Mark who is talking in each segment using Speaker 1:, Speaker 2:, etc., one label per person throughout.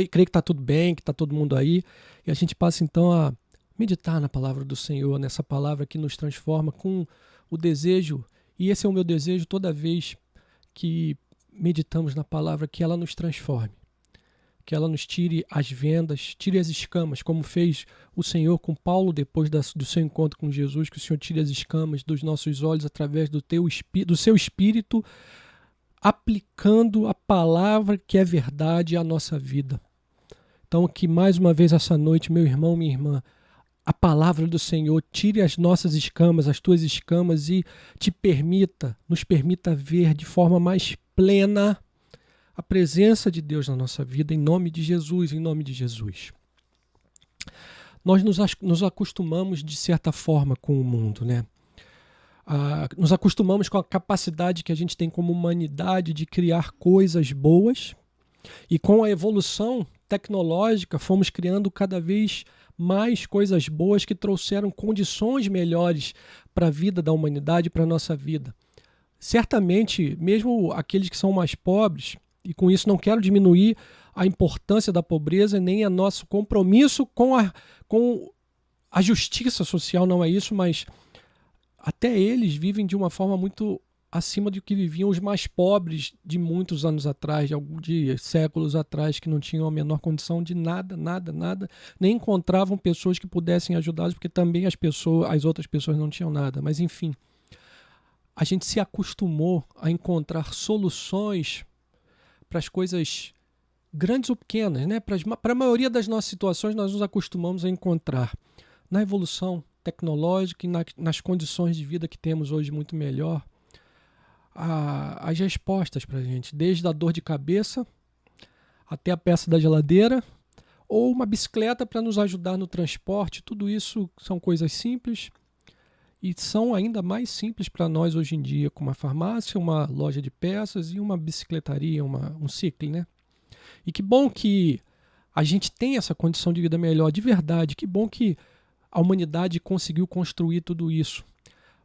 Speaker 1: creio que está tudo bem, que está todo mundo aí, e a gente passa então a meditar na palavra do Senhor, nessa palavra que nos transforma com o desejo, e esse é o meu desejo toda vez que meditamos na palavra, que ela nos transforme, que ela nos tire as vendas, tire as escamas, como fez o Senhor com Paulo depois do seu encontro com Jesus, que o Senhor tire as escamas dos nossos olhos através do seu Espírito, aplicando a palavra que é verdade à nossa vida. Então, que mais uma vez essa noite, meu irmão, minha irmã, a palavra do Senhor tire as nossas escamas, as tuas escamas, e nos permita ver de forma mais plena a presença de Deus na nossa vida, em nome de Jesus, em nome de Jesus. Nós nos acostumamos de certa forma com o mundo, né? Nos acostumamos com a capacidade que a gente tem como humanidade de criar coisas boas, e com a evolução tecnológica fomos criando cada vez mais coisas boas que trouxeram condições melhores para a vida da humanidade, para a nossa vida. Certamente, mesmo aqueles que são mais pobres, e com isso não quero diminuir a importância da pobreza, nem o nosso compromisso com a justiça social, não é isso, mas até eles vivem de uma forma muito acima do que viviam os mais pobres de muitos anos atrás, de séculos atrás, que não tinham a menor condição de nada, nem encontravam pessoas que pudessem ajudá-los, porque também as outras pessoas não tinham nada. Mas enfim, a gente se acostumou a encontrar soluções para as coisas grandes ou pequenas, né? Para a maioria das nossas situações, nós nos acostumamos a encontrar na evolução tecnológica e nas condições de vida que temos hoje muito melhor, as respostas para a gente, desde a dor de cabeça até a peça da geladeira, ou uma bicicleta para nos ajudar no transporte. Tudo isso são coisas simples e são ainda mais simples para nós hoje em dia, com uma farmácia, uma loja de peças e uma bicicletaria, um ciclo, né? E que bom que a gente tem essa condição de vida melhor, de verdade. Que bom que a humanidade conseguiu construir tudo isso.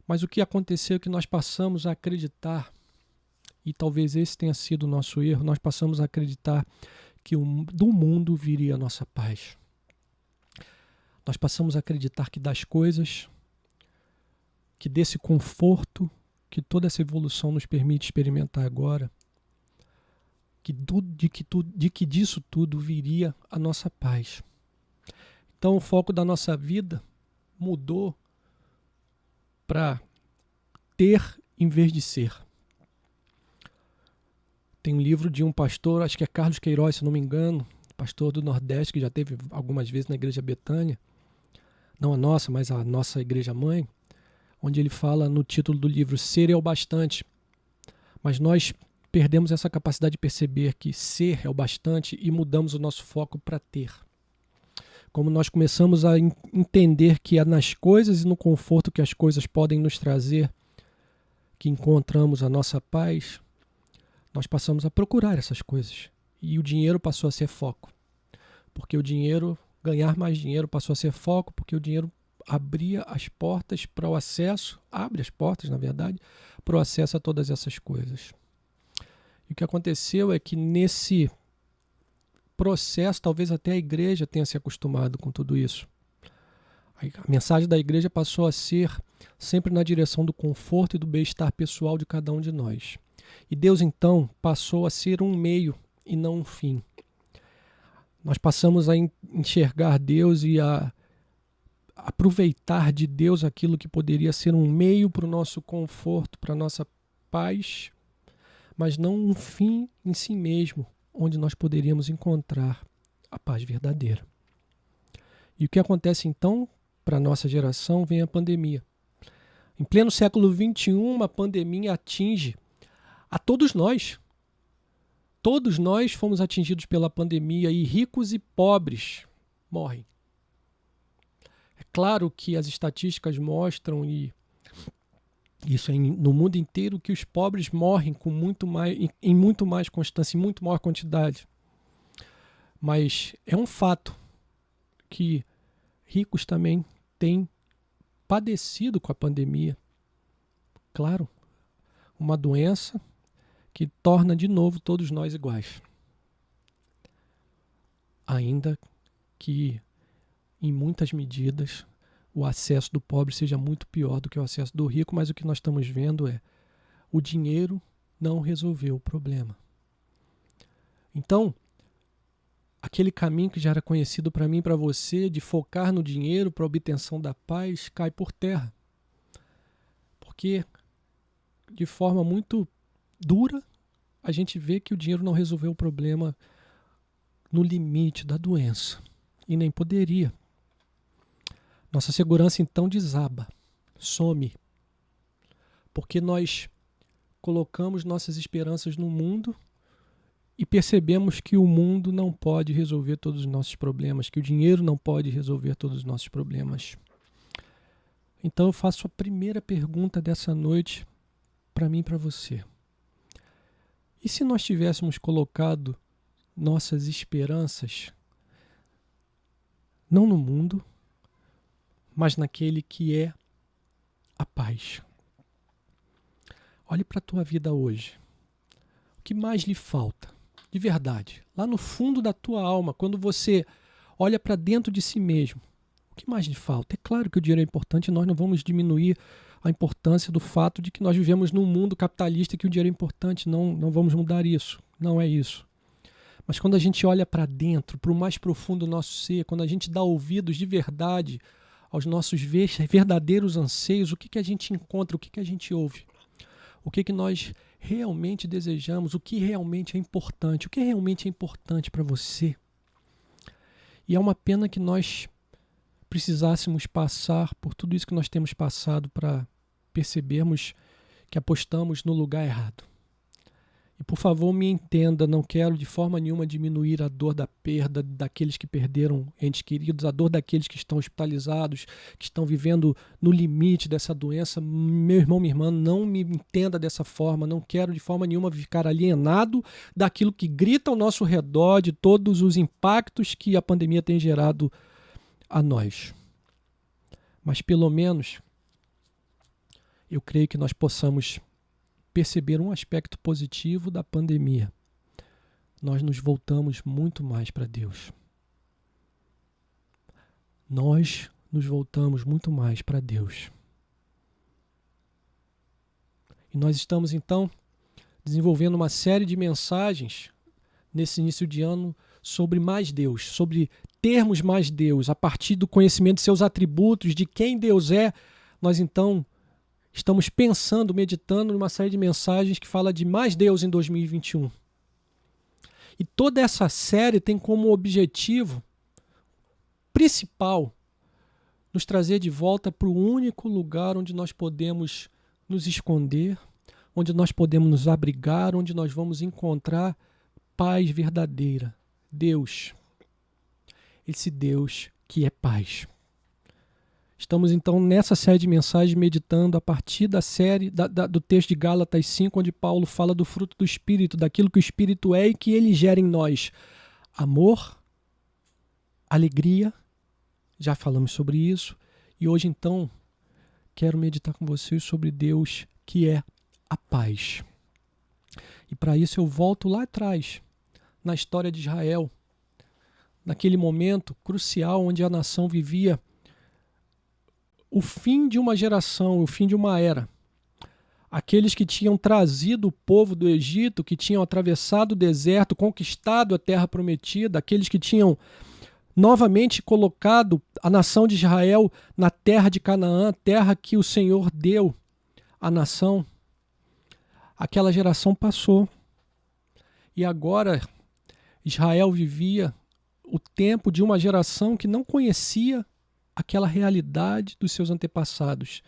Speaker 1: Mas o que aconteceu é que nós passamos a acreditar, e talvez esse tenha sido o nosso erro, nós passamos a acreditar que do mundo viria a nossa paz. Nós passamos a acreditar que das coisas, que desse conforto, que toda essa evolução nos permite experimentar agora, de que disso tudo viria a nossa paz. Então o foco da nossa vida mudou para ter em vez de ser. Tem um livro de um pastor, acho que é Carlos Queiroz, se não me engano, pastor do Nordeste, que já teve algumas vezes na Igreja Betânia, não a nossa, mas a nossa igreja mãe, onde ele fala no título do livro, Ser é o bastante. Mas nós perdemos essa capacidade de perceber que ser é o bastante e mudamos o nosso foco para ter. Como nós começamos a entender que é nas coisas e no conforto que as coisas podem nos trazer que encontramos a nossa paz, nós passamos a procurar essas coisas. E o dinheiro passou a ser foco. Porque o dinheiro, ganhar mais dinheiro passou a ser foco, porque o dinheiro abria as portas para o acesso, abre as portas, na verdade, para o acesso a todas essas coisas. E o que aconteceu é que nesse processo, talvez até a igreja tenha se acostumado com tudo isso. A mensagem da igreja passou a ser sempre na direção do conforto e do bem-estar pessoal de cada um de nós. E Deus, então, passou a ser um meio e não um fim. Nós passamos a enxergar Deus e a aproveitar de Deus aquilo que poderia ser um meio para o nosso conforto, para a nossa paz, mas não um fim em si mesmo, onde nós poderíamos encontrar a paz verdadeira. E o que acontece então, para a nossa geração, vem a pandemia. Em pleno século XXI, uma pandemia atinge a todos nós. Todos nós fomos atingidos pela pandemia e ricos e pobres morrem. É claro que as estatísticas mostram, e isso é no mundo inteiro, que os pobres morrem em muito mais constância, em muito maior quantidade. Mas é um fato que ricos também têm padecido com a pandemia. Claro, uma doença que torna de novo todos nós iguais. ainda que, em muitas medidas, o acesso do pobre seja muito pior do que o acesso do rico, mas o que nós estamos vendo é o dinheiro não resolveu o problema. Então, aquele caminho que já era conhecido para mim e para você, de focar no dinheiro para a obtenção da paz, cai por terra. Porque, de forma muito dura, a gente vê que o dinheiro não resolveu o problema no limite da doença. E nem poderia. Nossa segurança então desaba, some. Porque nós colocamos nossas esperanças no mundo e percebemos que o mundo não pode resolver todos os nossos problemas, que o dinheiro não pode resolver todos os nossos problemas. Então eu faço a primeira pergunta dessa noite para mim e para você. E se nós tivéssemos colocado nossas esperanças não no mundo, mas naquele que é a paz? Olhe para a tua vida hoje. O que mais lhe falta? De verdade, lá no fundo da tua alma, quando você olha para dentro de si mesmo, o que mais lhe falta? É claro que o dinheiro é importante e nós não vamos diminuir a importância do fato de que nós vivemos num mundo capitalista e que o dinheiro é importante, não vamos mudar isso, não é isso. Mas quando a gente olha para dentro, para o mais profundo do nosso ser, quando a gente dá ouvidos de verdade aos nossos verdadeiros anseios, o que a gente encontra, o que a gente ouve? O que nós realmente desejamos, o que realmente é importante, o que realmente é importante para você. E é uma pena que nós precisássemos passar por tudo isso que nós temos passado para percebermos que apostamos no lugar errado. E por favor me entenda, não quero de forma nenhuma diminuir a dor da perda daqueles que perderam entes queridos, a dor daqueles que estão hospitalizados, que estão vivendo no limite dessa doença. Meu irmão, minha irmã, não me entenda dessa forma, não quero de forma nenhuma ficar alienado daquilo que grita ao nosso redor, de todos os impactos que a pandemia tem gerado a nós. Mas pelo menos eu creio que nós possamos perceber um aspecto positivo da pandemia. Nós nos voltamos muito mais para Deus. Nós nos voltamos muito mais para Deus. E nós estamos, então, desenvolvendo uma série de mensagens nesse início de ano sobre mais Deus, sobre termos mais Deus, a partir do conhecimento de seus atributos, de quem Deus é. Nós, então, estamos pensando, meditando numa série de mensagens que fala de mais Deus em 2021. E toda essa série tem como objetivo principal nos trazer de volta para o único lugar onde nós podemos nos esconder, onde nós podemos nos abrigar, onde nós vamos encontrar paz verdadeira. Deus. Esse Deus que é paz. Estamos então nessa série de mensagens meditando a partir da série do texto de Gálatas 5, onde Paulo fala do fruto do Espírito, daquilo que o Espírito é e que ele gera em nós. Amor, alegria, já falamos sobre isso. E hoje então quero meditar com vocês sobre Deus que é a paz. E para isso eu volto lá atrás, na história de Israel, naquele momento crucial onde a nação vivia o fim de uma geração, o fim de uma era. Aqueles que tinham trazido o povo do Egito, que tinham atravessado o deserto, conquistado a terra prometida, aqueles que tinham novamente colocado a nação de Israel na terra de Canaã, terra que o Senhor deu à nação. Aquela geração passou. E agora Israel vivia o tempo de uma geração que não conhecia aquela realidade dos seus antepassados.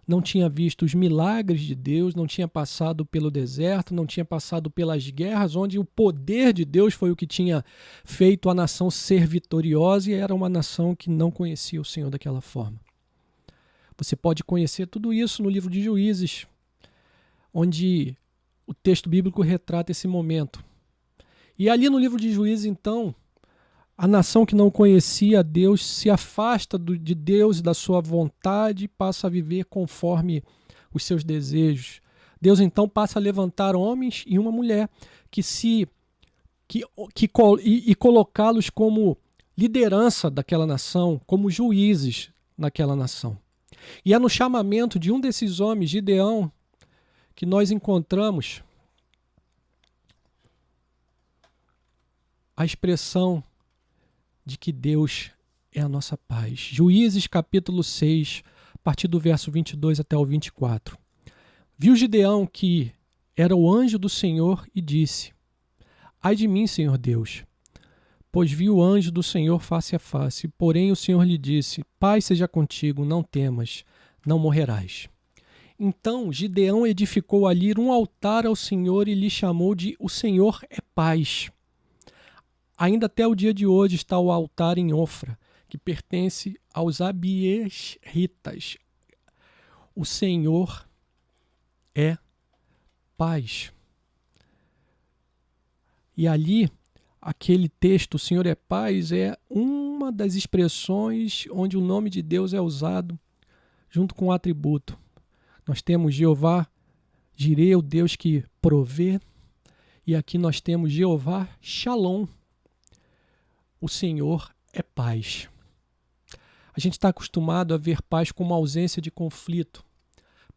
Speaker 1: Não tinha visto os milagres de Deus, não tinha passado pelo deserto, não tinha passado pelas guerras, onde o poder de Deus foi o que tinha feito a nação ser vitoriosa, e era uma nação que não conhecia o Senhor daquela forma. Você pode conhecer tudo isso no livro de Juízes, onde o texto bíblico retrata esse momento. E ali no livro de Juízes, então, a nação que não conhecia Deus se afasta de Deus e da sua vontade e passa a viver conforme os seus desejos. Deus então passa a levantar homens e uma mulher que e colocá-los como liderança daquela nação, como juízes naquela nação. E é no chamamento de um desses homens, Gideão, que nós encontramos a expressão de que Deus é a nossa paz. Juízes capítulo 6, a partir do verso 22 até o 24. Viu Gideão que era o anjo do Senhor e disse: Ai de mim, Senhor Deus, pois vi o anjo do Senhor face a face. Porém o Senhor lhe disse: Paz seja contigo, não temas, não morrerás. Então Gideão edificou ali um altar ao Senhor e lhe chamou de O Senhor é Paz. Ainda até o dia de hoje está o altar em Ofra, que pertence aos abiesritas. O Senhor é paz. E ali, aquele texto, o Senhor é paz, é uma das expressões onde o nome de Deus é usado junto com o atributo. Nós temos Jeová Jireh, o Deus que provê, e aqui nós temos Jeová Shalom. O Senhor é paz. A gente está acostumado a ver paz como ausência de conflito.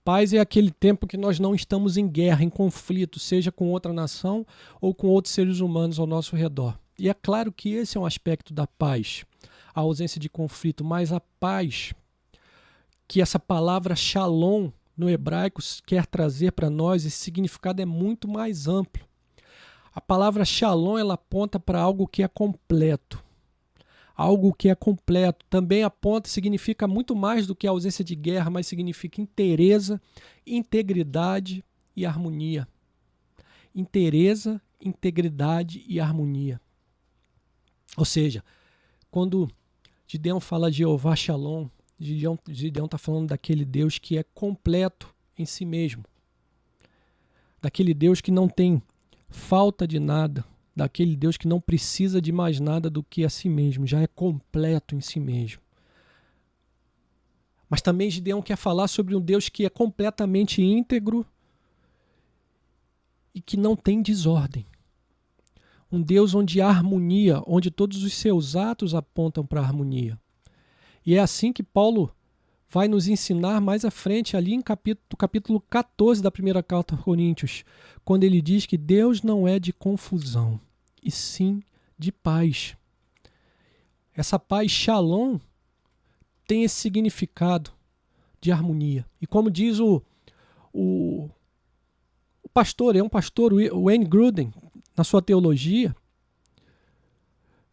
Speaker 1: Paz é aquele tempo que nós não estamos em guerra, em conflito, seja com outra nação ou com outros seres humanos ao nosso redor. E é claro que esse é um aspecto da paz, a ausência de conflito, mas a paz que essa palavra shalom no hebraico quer trazer para nós, esse significado é muito mais amplo. A palavra shalom, ela aponta para algo que é completo. Algo que é completo. Também aponta, significa muito mais do que a ausência de guerra, mas significa inteireza, integridade e harmonia. Inteireza, integridade e harmonia. Ou seja, quando Gideão fala de Jeová Shalom, Gideão está falando daquele Deus que é completo em si mesmo. Daquele Deus que não tem falta de nada, daquele Deus que não precisa de mais nada do que a si mesmo, já é completo em si mesmo. Mas também Gideão quer falar sobre um Deus que é completamente íntegro e que não tem desordem. Um Deus onde há harmonia, onde todos os seus atos apontam para a harmonia. E é assim que Paulo vai nos ensinar mais à frente, ali em capítulo 14 da primeira carta aos Coríntios, quando ele diz que Deus não é de confusão, e sim de paz. Essa paz shalom tem esse significado de harmonia. E como diz o pastor, é um pastor, o Wayne Grudem, na sua teologia,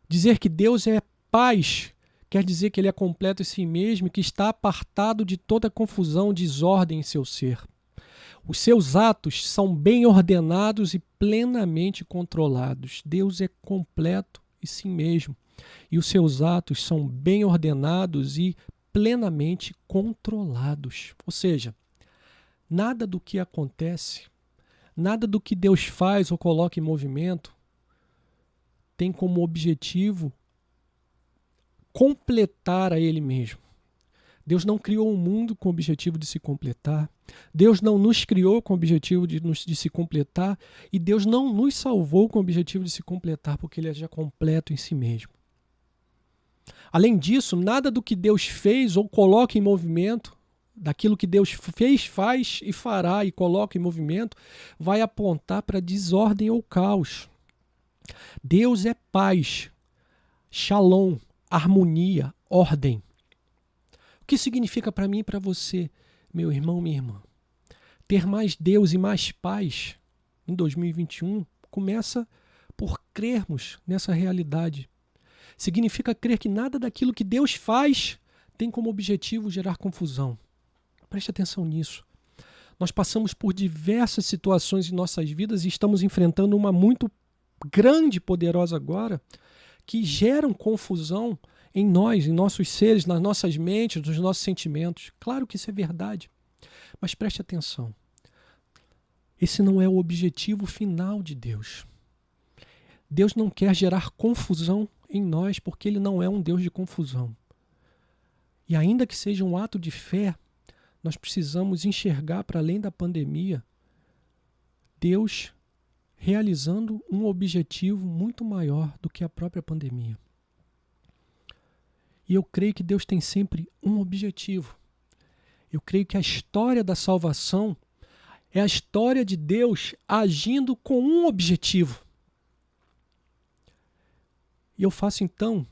Speaker 1: dizer que Deus é paz quer dizer que ele é completo em si mesmo e que está apartado de toda confusão, desordem em seu ser. Os seus atos são bem ordenados e plenamente controlados. Deus é completo em si mesmo. E os seus atos são bem ordenados e plenamente controlados. Ou seja, nada do que acontece, nada do que Deus faz ou coloca em movimento tem como objetivo completar a Ele mesmo. Deus não criou um mundo com o objetivo de se completar. Deus não nos criou com o objetivo de se completar. E Deus não nos salvou com o objetivo de se completar, porque Ele é já completo em si mesmo. Além disso, nada do que Deus fez ou coloca em movimento, daquilo que Deus fez, faz e fará e coloca em movimento, vai apontar para desordem ou caos. Deus é paz, shalom, harmonia, ordem. O que significa para mim e para você, meu irmão, minha irmã? Ter mais Deus e mais paz em 2021 começa por crermos nessa realidade. Significa crer que nada daquilo que Deus faz tem como objetivo gerar confusão. Preste atenção nisso. Nós passamos por diversas situações em nossas vidas e estamos enfrentando uma muito grande e poderosa agora, que geram confusão em nós, em nossos seres, nas nossas mentes, nos nossos sentimentos. Claro que isso é verdade, mas preste atenção. Esse não é o objetivo final de Deus. Deus não quer gerar confusão em nós, porque Ele não é um Deus de confusão. E ainda que seja um ato de fé, nós precisamos enxergar para além da pandemia. Deus realizando um objetivo muito maior do que a própria pandemia. E eu creio que Deus tem sempre um objetivo. Eu creio que a história da salvação é a história de Deus agindo com um objetivo. E eu faço então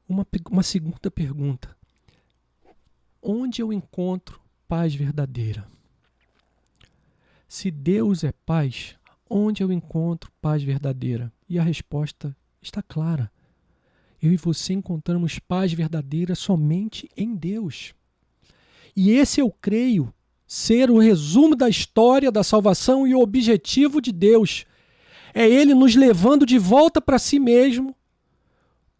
Speaker 1: uma segunda pergunta. Onde eu encontro paz verdadeira? Se Deus é paz, onde eu encontro paz verdadeira? E a resposta está clara. Eu e você encontramos paz verdadeira somente em Deus. E esse eu creio ser o resumo da história da salvação e o objetivo de Deus. É Ele nos levando de volta para si mesmo,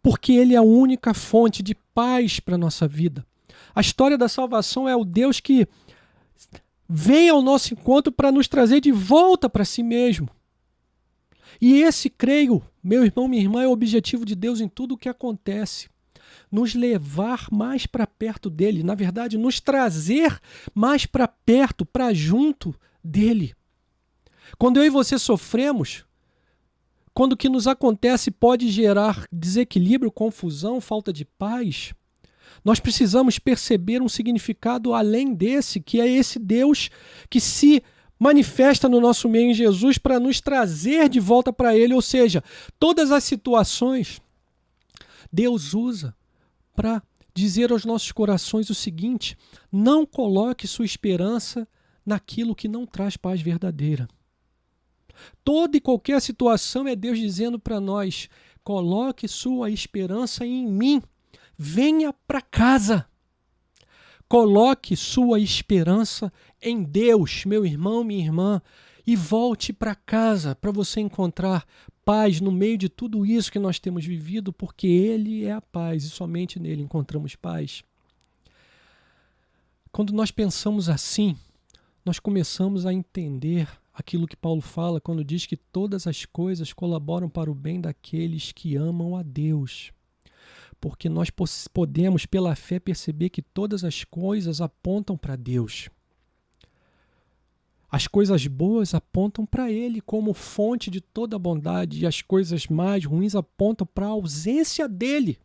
Speaker 1: porque Ele é a única fonte de paz para a nossa vida. A história da salvação é o Deus que vem ao nosso encontro para nos trazer de volta para si mesmo. E esse, creio, meu irmão, minha irmã, é o objetivo de Deus em tudo o que acontece. Nos levar mais para perto dele. Na verdade, nos trazer mais para perto, para junto dele. Quando eu e você sofremos, quando o que nos acontece pode gerar desequilíbrio, confusão, falta de paz, nós precisamos perceber um significado além desse, que é esse Deus que se manifesta no nosso meio em Jesus para nos trazer de volta para Ele. Ou seja, todas as situações Deus usa para dizer aos nossos corações o seguinte: não coloque sua esperança naquilo que não traz paz verdadeira. Toda e qualquer situação é Deus dizendo para nós: coloque sua esperança em mim. Venha para casa. Coloque sua esperança em Deus, meu irmão, minha irmã, e volte para casa para você encontrar paz no meio de tudo isso que nós temos vivido, porque Ele é a paz e somente nele encontramos paz. Quando nós pensamos assim, nós começamos a entender aquilo que Paulo fala quando diz que todas as coisas colaboram para o bem daqueles que amam a Deus. Porque nós podemos, pela fé, perceber que todas as coisas apontam para Deus. As coisas boas apontam para Ele como fonte de toda a bondade, e as coisas mais ruins apontam para a ausência dEle.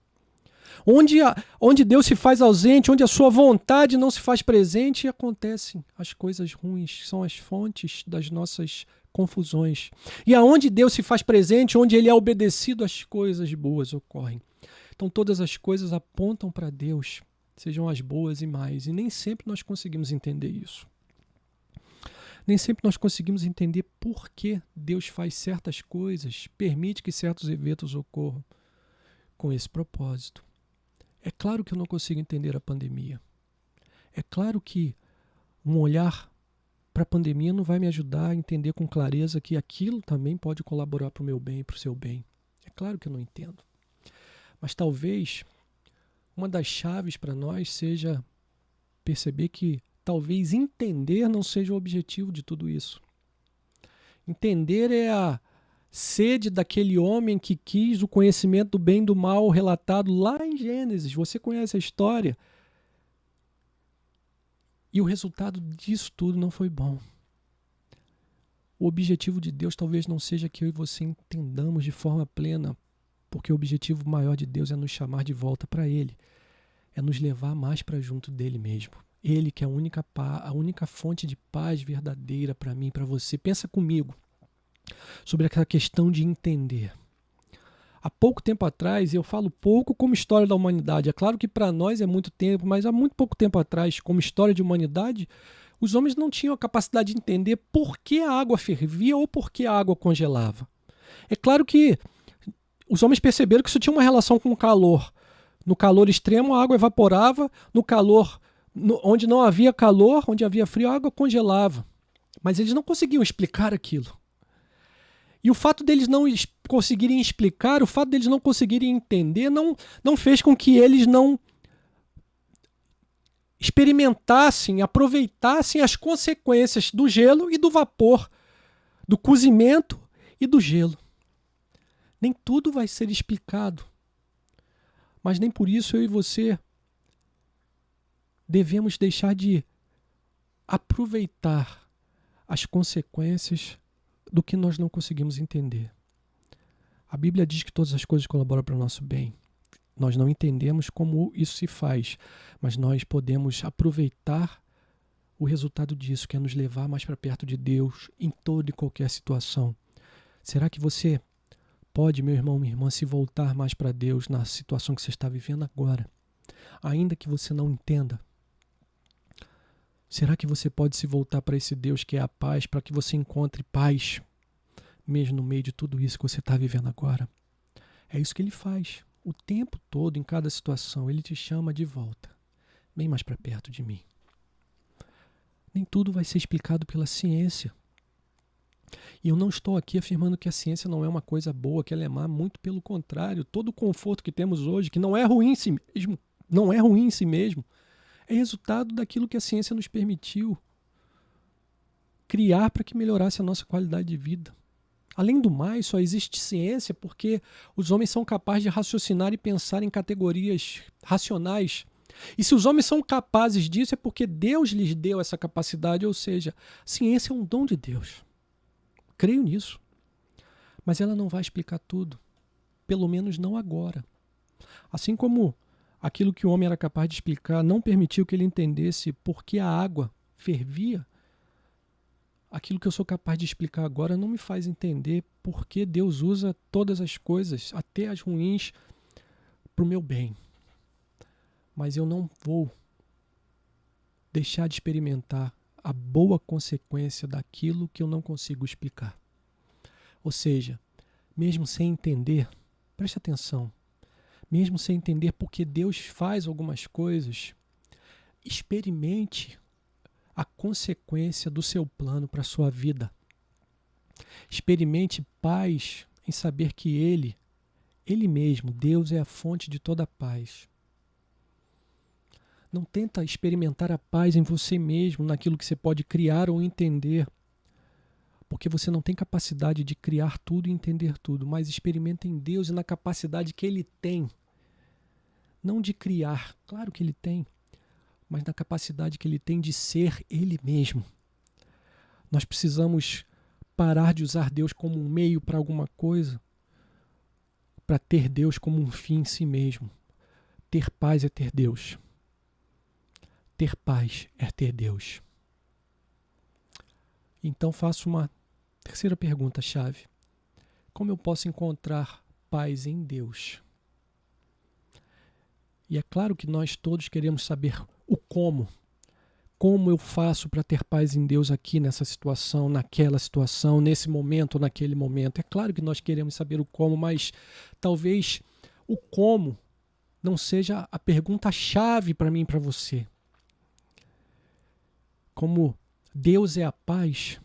Speaker 1: Onde Deus se faz ausente, onde a sua vontade não se faz presente, acontecem as coisas ruins, que são as fontes das nossas confusões. E aonde Deus se faz presente, onde Ele é obedecido, as coisas boas ocorrem. Então todas as coisas apontam para Deus, sejam as boas e mais. E nem sempre nós conseguimos entender isso. Nem sempre nós conseguimos entender por que Deus faz certas coisas, permite que certos eventos ocorram com esse propósito. É claro que eu não consigo entender a pandemia. É claro que um olhar para a pandemia não vai me ajudar a entender com clareza que aquilo também pode colaborar para o meu bem e para o seu bem. É claro que eu não entendo. Mas talvez uma das chaves para nós seja perceber que talvez entender não seja o objetivo de tudo isso. Entender é a sede daquele homem que quis o conhecimento do bem e do mal relatado lá em Gênesis. Você conhece a história. E o resultado disso tudo não foi bom. O objetivo de Deus talvez não seja que eu e você entendamos de forma plena, porque o objetivo maior de Deus é nos chamar de volta para Ele. É nos levar mais para junto dEle mesmo. Ele que é a única fonte de paz verdadeira para mim e para você. Pensa comigo sobre aquela questão de entender. Há pouco tempo atrás, eu falo pouco como história da humanidade. É claro que para nós é muito tempo, mas há muito pouco tempo atrás, como história de humanidade, os homens não tinham a capacidade de entender por que a água fervia ou por que a água congelava. É claro que os homens perceberam que isso tinha uma relação com o calor. No calor extremo, a água evaporava. No calor, onde não havia calor, onde havia frio, a água congelava. Mas eles não conseguiam explicar aquilo. E o fato deles não conseguirem explicar, o fato deles não conseguirem entender, não fez com que eles não experimentassem, aproveitassem as consequências do gelo e do vapor, do cozimento e do gelo. Nem tudo vai ser explicado, mas nem por isso eu e você devemos deixar de aproveitar as consequências do que nós não conseguimos entender. A Bíblia diz que todas as coisas colaboram para o nosso bem. Nós não entendemos como isso se faz, mas nós podemos aproveitar o resultado disso, que é nos levar mais para perto de Deus em toda e qualquer situação. Será que você pode, meu irmão, minha irmã, se voltar mais para Deus na situação que você está vivendo agora, ainda que você não entenda? Será que você pode se voltar para esse Deus que é a paz, para que você encontre paz, mesmo no meio de tudo isso que você está vivendo agora? É isso que Ele faz. O tempo todo, em cada situação, Ele te chama de volta. Bem mais para perto de mim. Nem tudo vai ser explicado pela ciência. E eu não estou aqui afirmando que a ciência não é uma coisa boa, que ela é má, muito pelo contrário. Todo o conforto que temos hoje, que não é ruim em si mesmo, não é ruim em si mesmo, é resultado daquilo que a ciência nos permitiu criar para que melhorasse a nossa qualidade de vida. Além do mais, só existe ciência porque os homens são capazes de raciocinar e pensar em categorias racionais. E se os homens são capazes disso, é porque Deus lhes deu essa capacidade, ou seja, ciência é um dom de Deus. Creio nisso. Mas ela não vai explicar tudo. Pelo menos não agora. Assim como aquilo que o homem era capaz de explicar não permitiu que ele entendesse por que a água fervia, aquilo que eu sou capaz de explicar agora não me faz entender por que Deus usa todas as coisas, até as ruins, para o meu bem. Mas eu não vou deixar de experimentar a boa consequência daquilo que eu não consigo explicar. Ou seja, mesmo sem entender, preste atenção, mesmo sem entender por que Deus faz algumas coisas, experimente a consequência do seu plano para a sua vida. Experimente paz em saber que Ele mesmo, Deus é a fonte de toda a paz. Não tenta experimentar a paz em você mesmo, naquilo que você pode criar ou entender, porque você não tem capacidade de criar tudo e entender tudo, mas experimenta em Deus e na capacidade que Ele tem. Não de criar, claro que Ele tem, mas na capacidade que Ele tem de ser Ele mesmo. Nós precisamos parar de usar Deus como um meio para alguma coisa, para ter Deus como um fim em si mesmo. Ter paz é ter Deus. Ter paz é ter Deus. Então faço uma terceira pergunta-chave. Como eu posso encontrar paz em Deus? E é claro que nós todos queremos saber o como. Como eu faço para ter paz em Deus aqui nessa situação, naquela situação, nesse momento ou naquele momento? É claro que nós queremos saber o como, mas talvez o como não seja a pergunta-chave para mim e para você. Como Deus é a paz,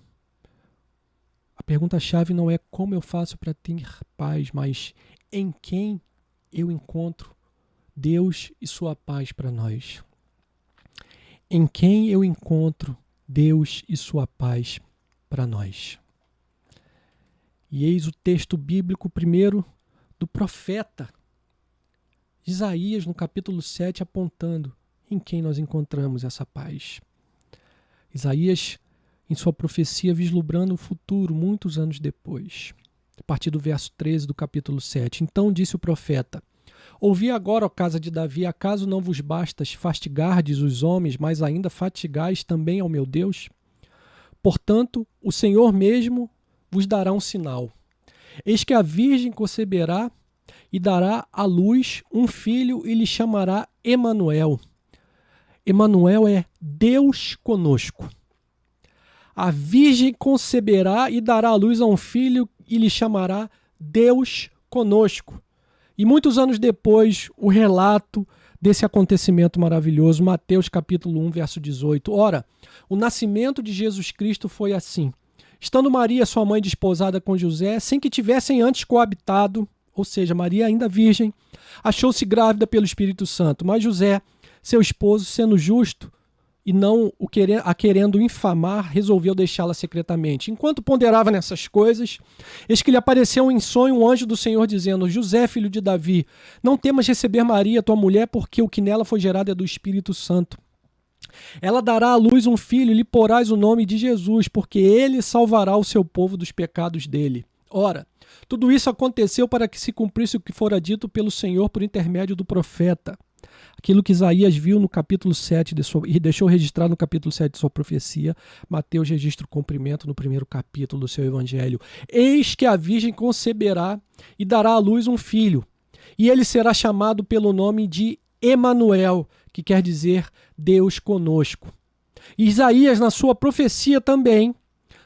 Speaker 1: a pergunta-chave não é como eu faço para ter paz, mas em quem eu encontro Deus e sua paz para nós. Em quem eu encontro Deus e sua paz para nós. E eis o texto bíblico primeiro do profeta Isaías, no capítulo 7, apontando em quem nós encontramos essa paz. Isaías, em sua profecia, vislumbrando o futuro muitos anos depois. A partir do verso 13 do capítulo 7. Então disse o profeta: ouvi agora, ó casa de Davi, acaso não vos bastas fastigardes os homens, mas ainda fatigais também ao meu Deus? Portanto, o Senhor mesmo vos dará um sinal. Eis que a virgem conceberá e dará à luz um filho e lhe chamará Emanuel. Emanuel é Deus conosco. A virgem conceberá e dará à luz a um filho e lhe chamará Deus conosco. E muitos anos depois, o relato desse acontecimento maravilhoso, Mateus capítulo 1, verso 18. Ora, o nascimento de Jesus Cristo foi assim. Estando Maria, sua mãe, desposada com José, sem que tivessem antes coabitado, ou seja, Maria ainda virgem, achou-se grávida pelo Espírito Santo. Mas José, seu esposo, sendo justo e não a querendo infamar, resolveu deixá-la secretamente. Enquanto ponderava nessas coisas, eis que lhe apareceu em sonho um anjo do Senhor, dizendo: José, filho de Davi, não temas receber Maria, tua mulher, porque o que nela foi gerado é do Espírito Santo. Ela dará à luz um filho e lhe porás o nome de Jesus, porque ele salvará o seu povo dos pecados dele. Ora, tudo isso aconteceu para que se cumprisse o que fora dito pelo Senhor por intermédio do profeta. Aquilo que Isaías viu no capítulo 7 e deixou registrado no capítulo 7 de sua profecia, Mateus registra o cumprimento no primeiro capítulo do seu evangelho. Eis que a virgem conceberá e dará à luz um filho, e ele será chamado pelo nome de Emanuel, que quer dizer Deus conosco. Isaías, na sua profecia também,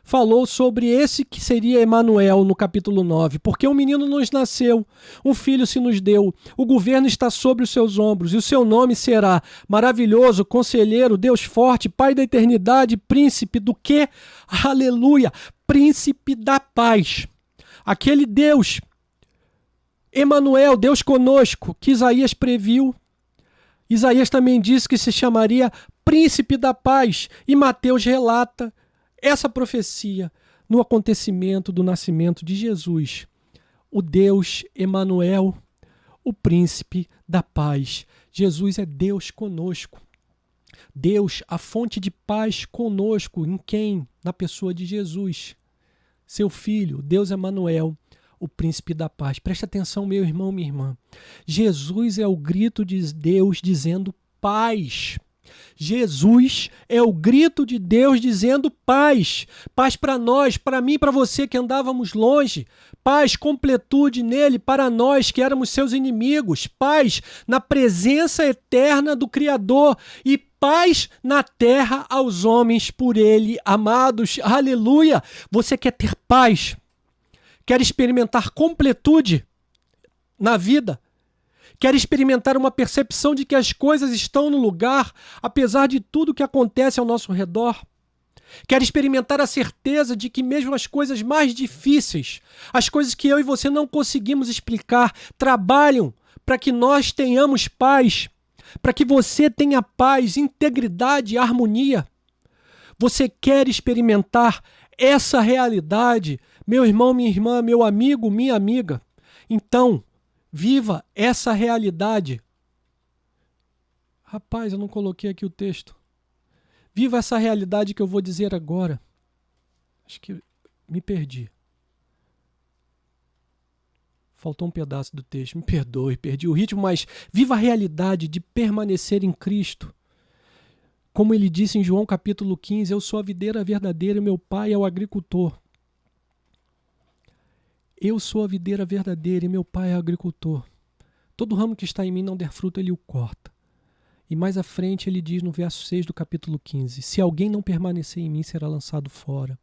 Speaker 1: falou sobre esse que seria Emanuel no capítulo 9, porque um menino nos nasceu, um filho se nos deu, o governo está sobre os seus ombros, e o seu nome será Maravilhoso, Conselheiro, Deus Forte, Pai da Eternidade, Príncipe do quê? Aleluia! Príncipe da Paz. Aquele Deus, Emanuel, Deus conosco, que Isaías previu. Isaías também disse que se chamaria Príncipe da Paz, e Mateus relata essa profecia no acontecimento do nascimento de Jesus, o Deus Emanuel, o Príncipe da Paz. Jesus é Deus conosco. Deus, a fonte de paz conosco, em quem? Na pessoa de Jesus, seu Filho, Deus Emanuel, o Príncipe da Paz. Presta atenção, meu irmão, minha irmã. Jesus é o grito de Deus dizendo paz. Jesus é o grito de Deus dizendo paz. Paz para nós, para mim e para você que andávamos longe. Paz, completude nele para nós que éramos seus inimigos. Paz na presença eterna do Criador e paz na terra aos homens por ele amados. Aleluia! Você quer ter paz? Quer experimentar completude na vida? Quer experimentar uma percepção de que as coisas estão no lugar, apesar de tudo que acontece ao nosso redor? Quer experimentar a certeza de que mesmo as coisas mais difíceis, as coisas que eu e você não conseguimos explicar, trabalham para que nós tenhamos paz, para que você tenha paz, integridade e harmonia? Você quer experimentar essa realidade, meu irmão, minha irmã, meu amigo, minha amiga? Então, viva essa realidade. Rapaz, eu não coloquei aqui o texto. Viva essa realidade que eu vou dizer agora. Acho que me perdi. Faltou um pedaço do texto. Me perdoe, perdi o ritmo, mas viva a realidade de permanecer em Cristo. Como ele disse em João capítulo 15, eu sou a videira verdadeira e meu pai é o agricultor. Eu sou a videira verdadeira e meu pai é o agricultor. Todo ramo que está em mim não der fruto, ele o corta. E mais à frente ele diz no verso 6 do capítulo 15, se alguém não permanecer em mim, será lançado fora,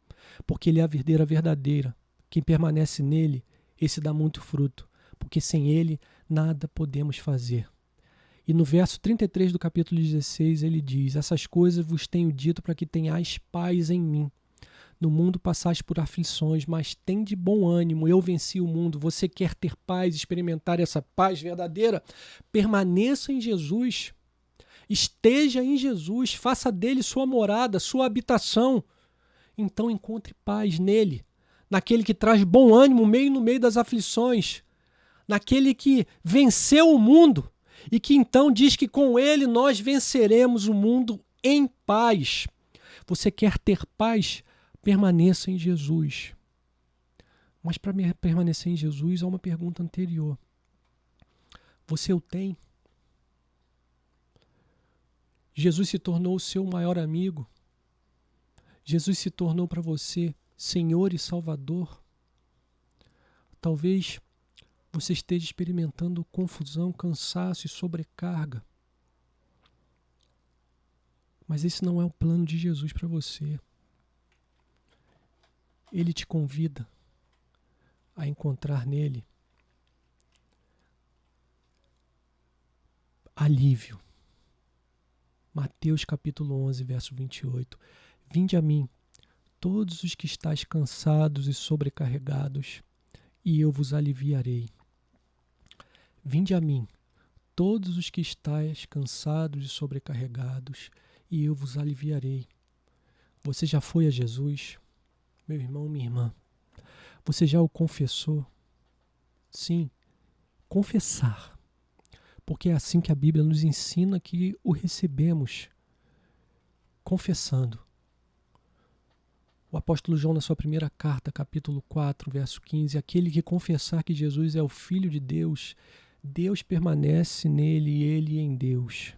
Speaker 1: porque ele é a videira verdadeira. Quem permanece nele, esse dá muito fruto, porque sem ele nada podemos fazer. E no verso 33 do capítulo 16 ele diz, essas coisas vos tenho dito para que tenhais paz em mim. No mundo passais por aflições, mas tende bom ânimo, eu venci o mundo. Você quer ter paz, experimentar essa paz verdadeira? Permaneça em Jesus. Esteja em Jesus, faça dele sua morada, sua habitação. Então encontre paz nele, naquele que traz bom ânimo no meio das aflições, naquele que venceu o mundo e que então diz que com ele nós venceremos o mundo em paz. Você quer ter paz? Permaneça em Jesus. Mas para permanecer em Jesus há uma pergunta anterior. Você o tem? Jesus se tornou o seu maior amigo? Jesus se tornou para você Senhor e Salvador? Talvez você esteja experimentando confusão, cansaço e sobrecarga. Mas esse não é o plano de Jesus para você. Ele te convida a encontrar nele alívio. Mateus capítulo 11, verso 28. Vinde a mim, todos os que estáis cansados e sobrecarregados, e eu vos aliviarei. Vinde a mim, todos os que estáis cansados e sobrecarregados, e eu vos aliviarei. Você já foi a Jesus? Meu irmão, minha irmã, você já o confessou? Sim, confessar. Porque é assim que a Bíblia nos ensina que o recebemos. confessando. O apóstolo João, na sua primeira carta, capítulo 4, verso 15, aquele que confessar que Jesus é o Filho de Deus, Deus permanece nele e ele em Deus.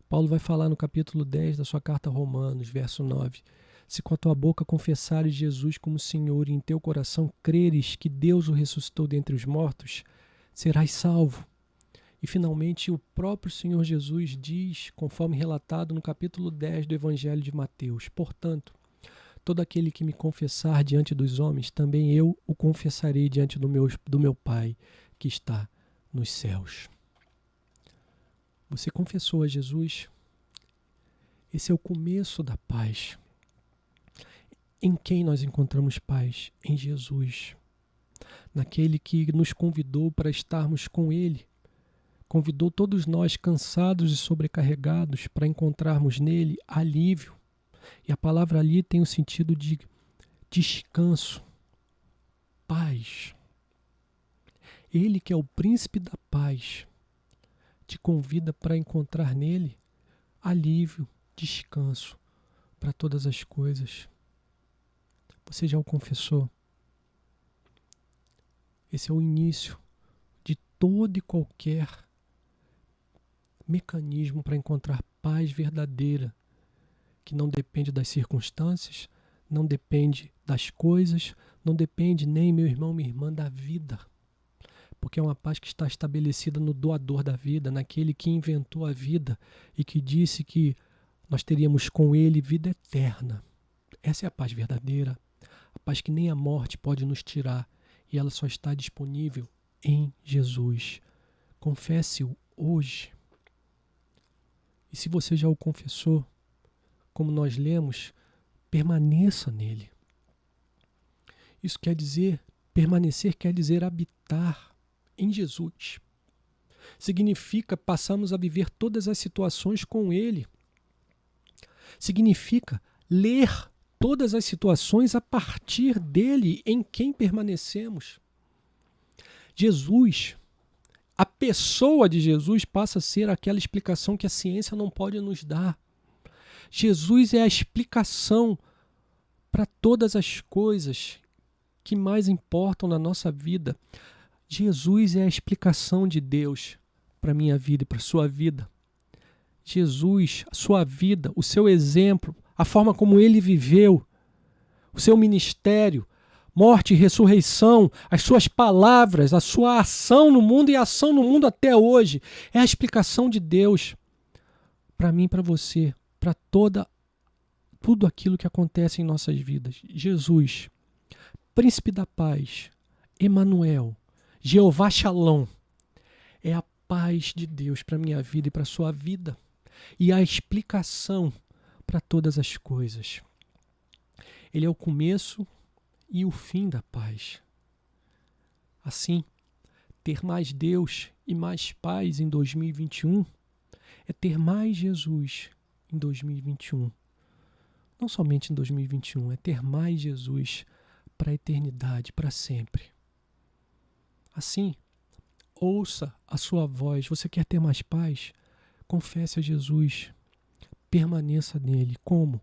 Speaker 1: Paulo vai falar no capítulo 10 da sua carta a Romanos, verso 9. Se com a tua boca confessares Jesus como Senhor e em teu coração creres que Deus o ressuscitou dentre os mortos, serás salvo. E finalmente o próprio Senhor Jesus diz, conforme relatado no capítulo 10 do Evangelho de Mateus, portanto, todo aquele que me confessar diante dos homens, também eu o confessarei diante do meu Pai que está nos céus. Você confessou a Jesus? Esse é o começo da paz. Em quem nós encontramos paz? Em Jesus. Naquele que nos convidou para estarmos com Ele. Convidou todos nós cansados e sobrecarregados para encontrarmos nele alívio. E a palavra ali tem o sentido de descanso, paz. Ele que é o príncipe da paz te convida para encontrar nele alívio, descanso para todas as coisas. Você já o confessou? Esse é o início de todo e qualquer mecanismo para encontrar paz verdadeira, que não depende das circunstâncias, não depende das coisas, não depende nem, meu irmão, minha irmã, da vida. Porque é uma paz que está estabelecida no doador da vida, naquele que inventou a vida e que disse que nós teríamos com ele vida eterna. Essa é a paz verdadeira, a paz que nem a morte pode nos tirar, e ela só está disponível em Jesus. Confesse-o hoje. E se você já o confessou, como nós lemos, permaneça nele. Isso quer dizer, permanecer quer dizer habitar em Jesus. Significa passarmos a viver todas as situações com ele. Significa ler todas as situações a partir dele, em quem permanecemos. Jesus, a pessoa de Jesus passa a ser aquela explicação que a ciência não pode nos dar. Jesus é a explicação para todas as coisas que mais importam na nossa vida. Jesus é a explicação de Deus para a minha vida e para a sua vida. Jesus, a sua vida, o seu exemplo, a forma como ele viveu, o seu ministério, morte e ressurreição, as suas palavras, a sua ação no mundo e a ação no mundo até hoje, é a explicação de Deus para mim e para você, para tudo aquilo que acontece em nossas vidas. Jesus, Príncipe da Paz, Emanuel, Jeová Shalom, é a paz de Deus para a minha vida e para a sua vida, e a explicação para todas as coisas. Ele é o começo e o fim da paz. Assim, ter mais Deus e mais paz em 2021 é ter mais Jesus em 2021. Não somente em 2021, é ter mais Jesus para a eternidade, para sempre. Assim, ouça a sua voz. Você quer ter mais paz? Confesse a Jesus. Permaneça nele. Como?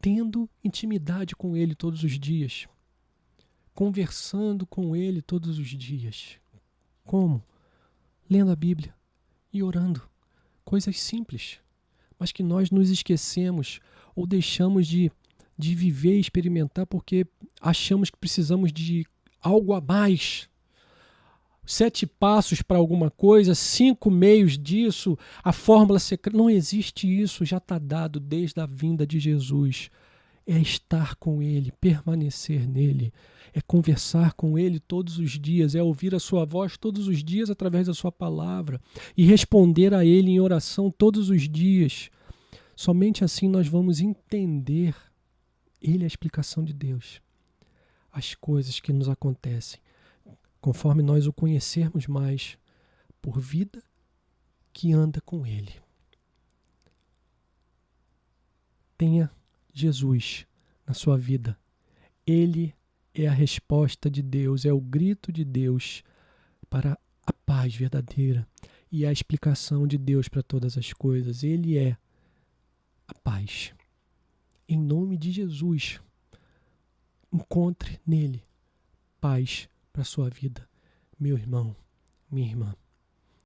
Speaker 1: Tendo intimidade com ele todos os dias. Conversando com ele todos os dias. Como? Lendo a Bíblia e orando. Coisas simples, mas que nós nos esquecemos ou deixamos de viver e experimentar porque achamos que precisamos de algo a mais. 7 passos para alguma coisa, 5 meios disso, a fórmula secreta. Não existe isso, já está dado desde a vinda de Jesus. É estar com ele, permanecer nele, é conversar com ele todos os dias, é ouvir a sua voz todos os dias através da sua palavra e responder a ele em oração todos os dias. Somente assim nós vamos entender, ele é a explicação de Deus, as coisas que nos acontecem, conforme nós o conhecermos mais, por vida que anda com ele. Tenha Jesus na sua vida. Ele é a resposta de Deus, é o grito de Deus para a paz verdadeira e a explicação de Deus para todas as coisas. Ele é a paz. Em nome de Jesus, encontre nele paz para a sua vida, meu irmão, minha irmã.